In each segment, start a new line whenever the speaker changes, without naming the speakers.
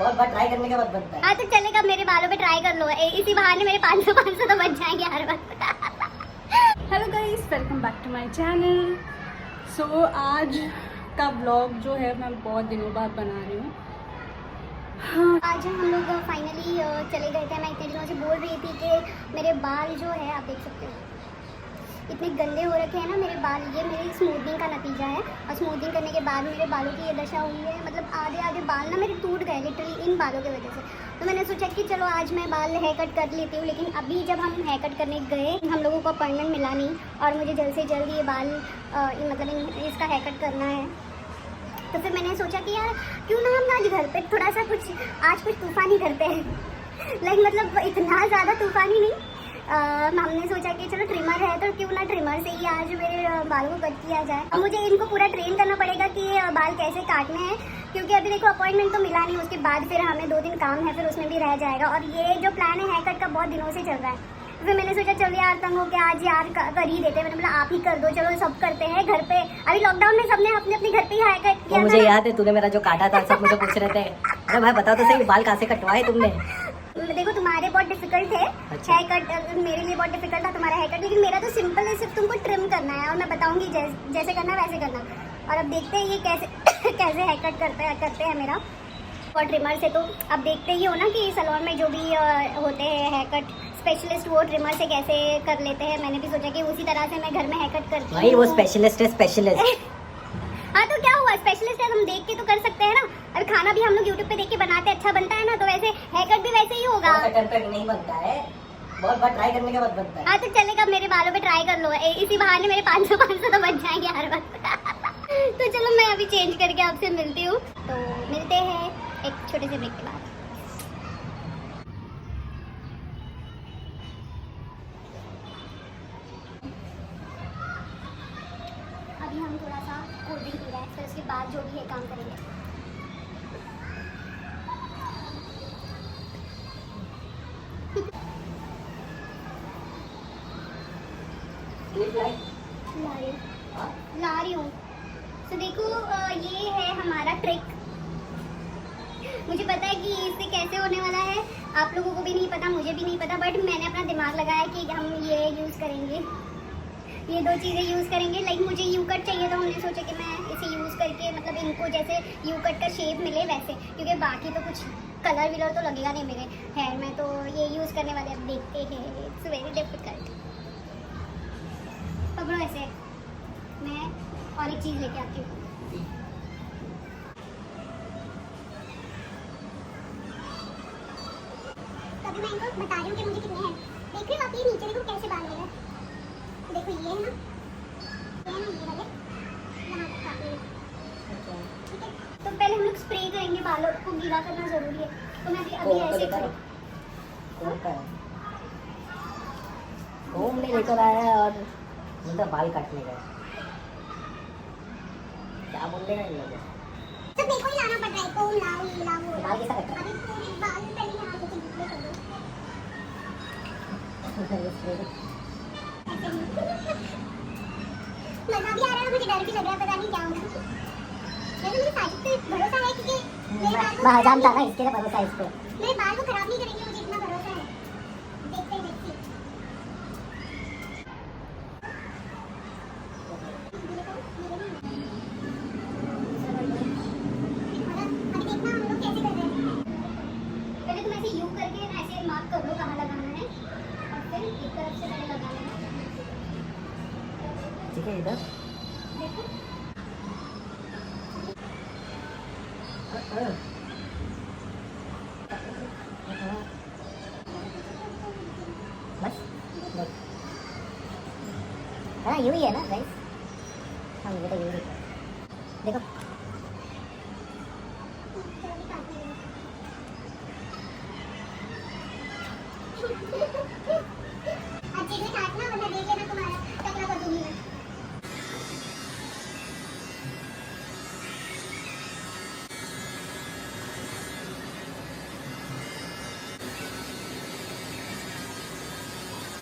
बहुत बार ट्राई करने के बाद बनता है।
हाँ तो चलेगा, मेरे बालों पे ट्राई कर लो, इसी बहाने मेरे 500 तो बच जाएंगे हर वक्त।
Hello guys, welcome back to my channel. So आज का ब्लॉग जो है मैं बहुत दिनों बाद बना रही हूँ। हाँ,
आज हम लोग फाइनली चले गए थे। मैं इतने दिनों से बोल रही थी कि मेरे बाल जो है, आप देख सकते हो इतने गंदे हो रखे हैं ना मेरे बाल। ये मेरी स्मूथनिंग का नतीजा है, और स्मूथनिंग करने के बाद मेरे बालों की ये दशा हुई है। मतलब आधे आधे बाल ना मेरे टूट गए लिटरली इन बालों की वजह से। तो मैंने सोचा कि चलो आज मैं बाल हेयर कट कर लेती हूँ। लेकिन अभी जब हम हेयर कट करने गए, हम लोगों को अपॉइंटमेंट मिला नहीं, और मुझे जल्द से जल्द ये बाल इसका हेयर कट करना है। तो फिर मैंने सोचा कि यार क्यों ना हम आज घर पे थोड़ा सा कुछ तूफ़ानी करते हैं। लाइक मतलब इतना ज़्यादा तूफ़ानी नहीं। हमने सोचा कि चलो ट्रिमर है तो क्यों ना ट्रिमर से ही आज मेरे बालों को कट किया जाए। अब मुझे इनको पूरा ट्रेन करना पड़ेगा कि बाल कैसे काटने हैं, क्योंकि अभी देखो अपॉइंटमेंट तो मिला नहीं। उसके बाद फिर हमें 2 दिन काम है, फिर उसमें भी रह जाएगा। और ये जो प्लान है हेयर कट का बहुत दिनों से चल रहा है। फिर मैंने सोचा चलो यार तंग हो के आज यार कर ही देते हैं। मैंने बोला आप ही कर दो, चलो सब करते हैं घर पे। अभी लॉकडाउन में सबने अपने अपने घर पे ही हेयर कट किया।
मुझे याद है तूने मेरा जो काटा था, सब मुझे पूछ रहे थे अरे भाई बताओ तो सही बाल कहाँ से कटवाए तुमने।
देखो तुम्हारे बहुत डिफिकल्ट है हेयर कट, मेरे लिए बहुत डिफिकल्ट था तुम्हारा हेयर कट। लेकिन मेरा तो सिंपल है, सिर्फ तुमको ट्रिम करना है और मैं बताऊंगी जैसे करना वैसे करना। और अब देखते हैं ये कैसे कैसे हेयर कट करते हैं मेरा और ट्रिमर से। तो अब देखते ही हो ना कि सैलून में जो भी होते हैं हेयर कट स्पेशलिस्ट, वो ट्रिमर से कैसे कर लेते हैं। मैंने भी सोचा कि उसी तरह से मैं घर में हेयर कट करती हूँ।
भाई वो स्पेशलिस्ट है, स्पेशलिस्ट।
हाँ तो क्या हुआ, स्पेशलिस्ट है, हम देख के तो कर सकते हैं ना। अभी खाना भी हम लोग यूट्यूब पे देख के बनाते हैं, अच्छा बनता है ना, तो वैसे हेयर कट भी वैसे ही होगा।
परफेक्ट नहीं बनता है, बहुत बार ट्राई करने के बाद बनता है।
हाँ तो चलेगा, मेरे बालों पे ट्राई कर लो, इसी बहाने मेरे 500 तो बच जाएंगे हर वक्त। तो चलो मैं अभी चेंज करके आपसे मिलती हूँ। तो मिलते हैं एक छोटे से ब्रेक के बाद। अभी हम थोड़ा सा कोल्ड ड्रिंक पी रहे हैं, फिर उसके बाद जो भी है काम करेंगे। ला रही हूँ। तो देखो ये है हमारा ट्रिक। मुझे पता है कि इससे कैसे होने वाला है, आप लोगों को भी नहीं पता, मुझे भी नहीं पता, बट मैंने अपना दिमाग लगाया कि हम ये यूज़ करेंगे, ये 2 चीज़ें यूज़ करेंगे। लाइक मुझे यू कट चाहिए, तो हमने सोचा कि मैं इसे यूज़ करके मतलब इनको जैसे यू कट का शेप मिले वैसे, क्योंकि बाकी तो कुछ कलर विलर तो लगेगा नहीं मेरे हेयर में। तो ये यूज़ करने वाले अब देखते हैं। It's very difficult. पकड़ो ऐसे, मैं और एक चीज़ लेके आती हूँ। अभी मैं इनको बता रही हूँ कि मुझे कितने हैं। देख रहे हो आप, ये नीचे देखो कैसे बाल लगे। देखो ये है ना, ये वाले यहाँ तक काफी है। ठीक है, तो पहले हम लोग स्प्रे करेंगे, बालों को गीला करना जरूरी है। तो मैं अभी ऐसे करूँ।
घूम नहीं लेकर आया है और मतलब बाल काटने का क्या बोलने का इन लोगों
तो मेरे को ही लाना पड़ रहा है, कोम लाओ ये लाओ।
बाल कैसा कटता
अभी पूरे बाल पहले यहाँ से गीले कर दो। मजा भी आ रहा है, मुझे डर भी लग रहा है, पता नहीं क्या होगा। लेकिन मुझे साजिद पे भरोसा है, क्योंकि मेरे बाल को
मैं जानता था इसके लिए भरोसा है इसको।
मेरे बाल को खराब नहीं करेंगे, मुझे इतना भरोसा है। देखते हैं देखते हैं। अभी देखना हम लोग कैसे कर रहे हैं। पहले तुम ऐसे यू करके ऐसे मार्क कर लो कहाँ लगाना है, और फिर एक तरफ से पहले लगाना है।
ठीक है, इधर
देखो
बस हाँ यू ही है ना गाइस। हाँ ये तो यू ही है, देखो
अच्छे से काटना, वरना देख लेना तुम्हारा टकला कर दूंगी मैं।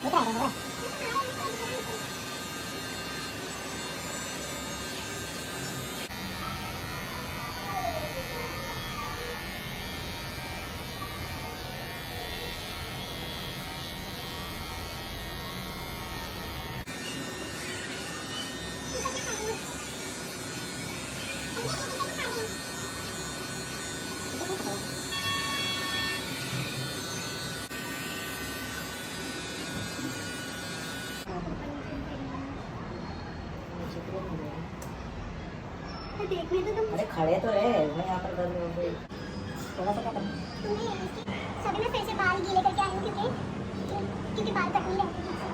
बता रहा हूँ।
देखने तो तुम।
अरे खड़े तो रहे, मैं यहाँ पर कर रही हूँ। थोड़ा सा क्या करना?
सभी मैं फिर से बाल गीले करके आई हूँ क्योंकि बाल कट नहीं रहते ठीक से।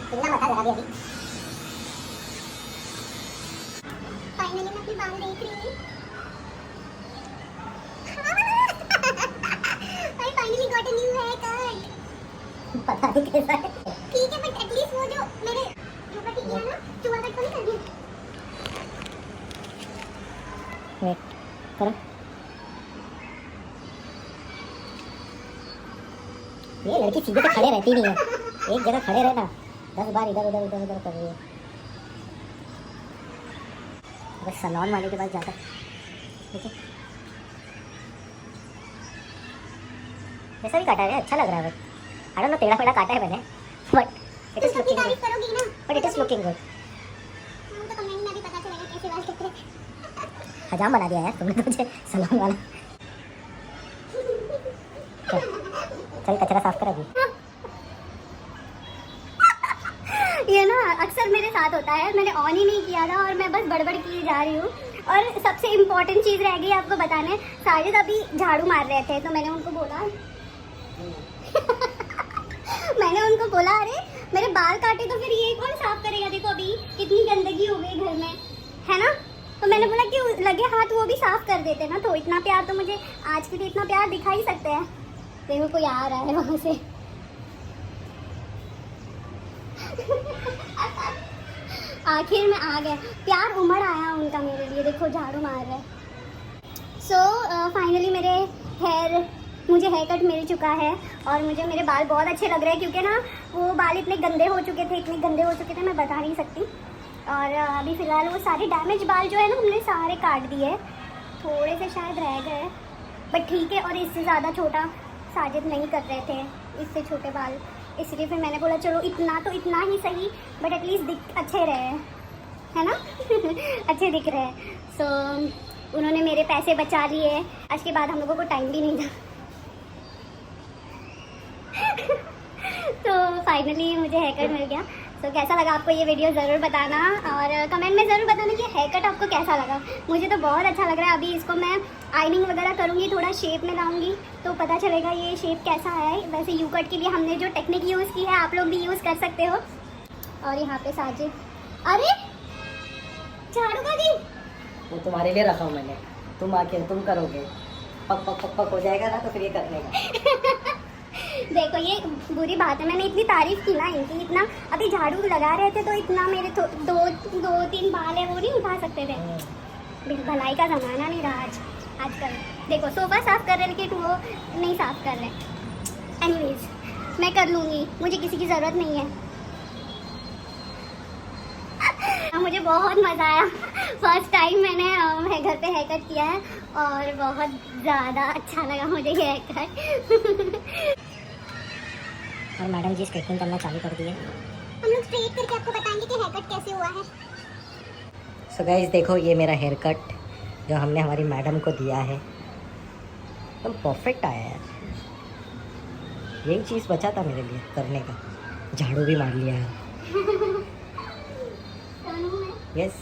कितना बता जरा भी अभी।
फाइनली मैं अपने बाल देख रही हूँ। I finally got a new haircut.
पता नहीं कैसा है।
ठीक है बट एटलीस्ट वो जो मेरे ऊपर की किया ना चूहा कट को नहीं कर दिया।
वेट करो। ये लड़की सीधे से खड़े रहती नहीं है, एक जगह खड़े रहना, 10 बार इधर उधर इधर उधर कर रही है। अगर सलून वाले के पास जाता ठीक है, जैसा भी काटा है अच्छा लग रहा है। बट आई डोंट नो टेढ़ा मेढ़ा काटा है मैंने, बट इट इज
तुम सबकी
लुकिंग
तारीफ करोगी ना।
But it is looking good.
वो तो कमेंट में भी पता चलेगा कैसे बाल कट रहे।
हजाम बना दिया यार तुमने तो मुझे सलून वाला। चल कचरा साफ कर अभी।
ये ना अक्सर मेरे साथ होता है, मैंने ऑन ही नहीं किया था और मैं बस बड़बड़ किए जा रही हूँ। और सबसे इम्पोर्टेंट चीज़ रह गई आपको बताने, साजिद अभी झाड़ू मार रहे थे तो मैंने उनको बोला अरे मेरे बाल काटे तो फिर ये कौन साफ करेगा, देखो अभी कितनी गंदगी हो गई घर में, है ना। तो मैंने बोला कि लगे हाथ वो भी साफ कर देते ना, तो इतना प्यार तो मुझे आज के लिए इतना प्यार दिखा ही सकते हैं। देखो कोई आ रहा है वहाँ से। आखिर में आ गए, प्यार उमड़ आया उनका मेरे लिए, देखो झाड़ू मार रहे। सो फाइनली मुझे हेयर कट मिल चुका है और मुझे मेरे बाल बहुत अच्छे लग रहे हैं क्योंकि ना वो बाल इतने गंदे हो चुके थे मैं बता नहीं सकती। और अभी फ़िलहाल वो सारे डैमेज बाल जो है ना हमने सारे काट दिए, थोड़े से शायद रह गए बट ठीक है। और इससे ज़्यादा छोटा साजिद नहीं कर रहे थे, इससे छोटे बाल, इसलिए फिर मैंने बोला चलो इतना ही सही, बट एटलीस्ट अच्छे रहे, है ना। अच्छे दिख रहे हैं। सो उन्होंने मेरे पैसे बचा लिए, आज के बाद हम लोगों को टाइम भी नहीं था। तो फाइनली मुझे हेयर कट मिल गया। तो कैसा लगा आपको ये वीडियो ज़रूर बताना और कमेंट में ज़रूर बताना कि हेयर कट आपको कैसा लगा। मुझे तो बहुत अच्छा लग रहा है। अभी इसको मैं आइनिंग वगैरह करूँगी, थोड़ा शेप में लाऊंगी तो पता चलेगा ये शेप कैसा है। वैसे यू कट के लिए हमने जो टेक्निक यूज़ की है आप लोग भी यूज़ कर सकते हो। और यहाँ पे साजिद, अरे झाड़ू का दी,
वो तुम्हारे लिए रखा हूँ मैंने, तुम आके तुम करोगे, पक पक पक पक हो जाएगा ना तो फिर ये करने का।
देखो ये बुरी बात है, मैंने इतनी तारीफ की ना इनकी, इतना अभी झाड़ू लगा रहे थे तो इतना मेरे दो तीन बाल है वो नहीं उठा सकते थे। भलाई का ज़माना नहीं रहा आजकल। देखो सोफ़ा साफ़ कर रहे लेकिन वो नहीं साफ़ कर रहे। एनीवेज मैं कर लूँगी, मुझे किसी की ज़रूरत नहीं है। मुझे बहुत मज़ा आया, फर्स्ट टाइम मैंने घर पे हेयर कट किया है और बहुत ज़्यादा अच्छा लगा मुझे ये हेयर कट।
और मैडम जी स्ट्रेटनिंग करना चालू कर दिए।
हम लोग स्ट्रेट करके आपको बताएंगे कि हेयर कट कैसे हुआ है।
सो गाइस देखो ये मेरा हेयर कट जो हमने हमारी मैडम को दिया है, एकदम परफेक्ट आया है। यही चीज़ बचा था मेरे लिए करने का, झाड़ू भी मार लिया है। यस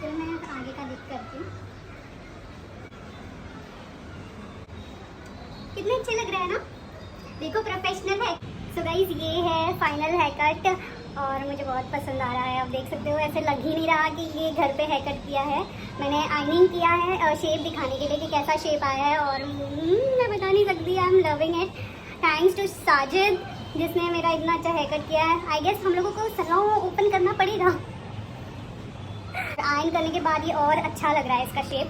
फिर मैं आगे का दिख करती हूँ। कितने अच्छे लग रहे हैं ना, देखो प्रोफेशनल है। सो गाइस ये है फाइनल हेयर कट और मुझे बहुत पसंद आ रहा है। आप देख सकते हो ऐसे लग ही नहीं रहा कि ये घर पे हेयर कट किया है। मैंने आइनिंग किया है शेप दिखाने के लिए कि कैसा शेप आया है और मैं बता नहीं सकती, I am loving it. Thanks to Sajid जिसने मेरा इतना अच्छा हेयर कट किया है। आई गेस हम लोगों को सैलून ओपन करना पड़ेगा। आयन करने के बाद ये और अच्छा लग रहा है इसका शेप।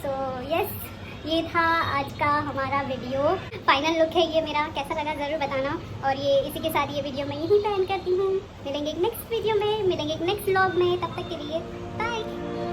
सो यस ये था आज का हमारा वीडियो, फाइनल लुक है ये मेरा। कैसा लगा ज़रूर बताना। और ये इसी के साथ ये वीडियो मैं यहीं पे एंड करती हूँ। मिलेंगे एक नेक्स्ट वीडियो में, मिलेंगे एक नेक्स्ट व्लॉग में। तब तक के लिए बाय।